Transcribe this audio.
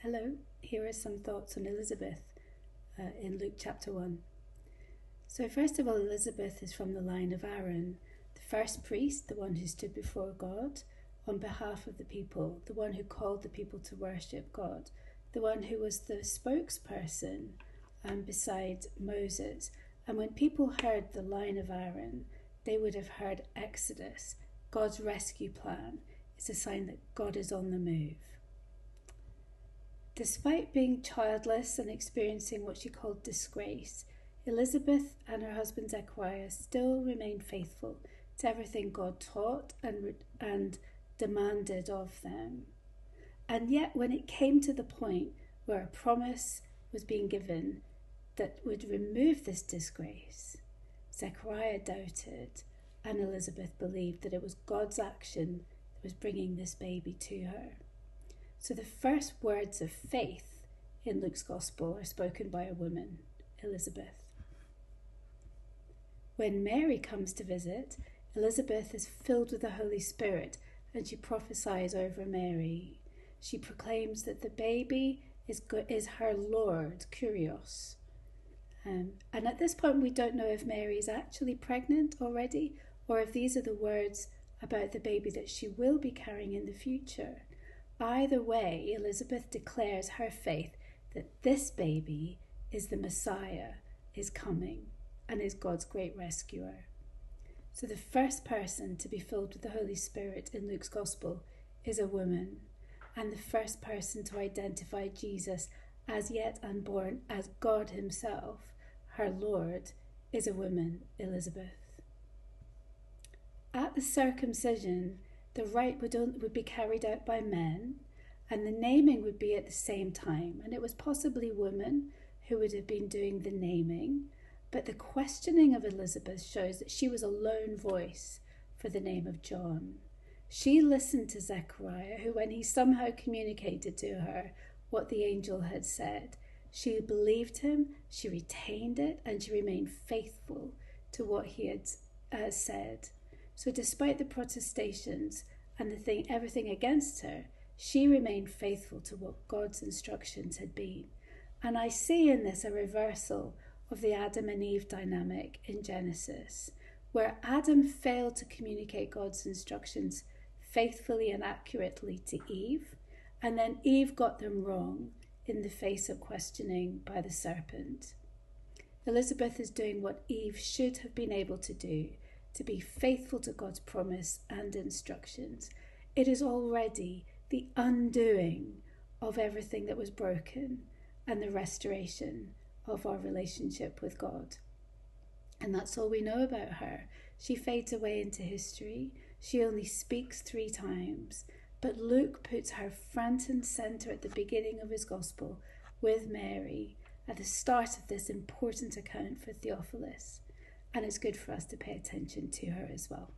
Hello, here are some thoughts on Elizabeth in Luke chapter 1. So first of all, Elizabeth is from the line of Aaron, the first priest, the one who stood before God on behalf of the people, the one who called the people to worship God, the one who was the spokesperson beside Moses. And when people heard the line of Aaron, they would have heard Exodus, God's rescue plan. It's a sign that God is on the move. Despite being childless and experiencing what she called disgrace, Elizabeth and her husband Zechariah still remained faithful to everything God taught and demanded of them. And yet when it came to the point where a promise was being given that would remove this disgrace, Zechariah doubted and Elizabeth believed that it was God's action that was bringing this baby to her. So the first words of faith in Luke's Gospel are spoken by a woman, Elizabeth. When Mary comes to visit, Elizabeth is filled with the Holy Spirit and she prophesies over Mary. She proclaims that the baby is her Lord, Kyrios. And at this point we don't know if Mary is actually pregnant already or if these are the words about the baby that she will be carrying in the future. Either way, Elizabeth declares her faith that this baby is the Messiah, is coming, and is God's great rescuer. So the first person to be filled with the Holy Spirit in Luke's Gospel is a woman, and the first person to identify Jesus as yet unborn as God himself, her Lord, is a woman, Elizabeth. At the circumcision, the rite would be carried out by men, and the naming would be at the same time. And it was possibly women who would have been doing the naming. But the questioning of Elizabeth shows that she was a lone voice for the name of John. She listened to Zechariah, who, when he somehow communicated to her what the angel had said, she believed him, she retained it, and she remained faithful to what he had said. So despite the protestations and everything against her, she remained faithful to what God's instructions had been. And I see in this a reversal of the Adam and Eve dynamic in Genesis, where Adam failed to communicate God's instructions faithfully and accurately to Eve, and then Eve got them wrong in the face of questioning by the serpent. Elizabeth is doing what Eve should have been able to do, to be faithful to God's promise and instructions. It is already the undoing of everything that was broken and the restoration of our relationship with God. And that's all we know about her. She fades away into history. She only speaks 3 times. But Luke puts her front and center at the beginning of his gospel with Mary at the start of this important account for Theophilus. And it's good for us to pay attention to her as well.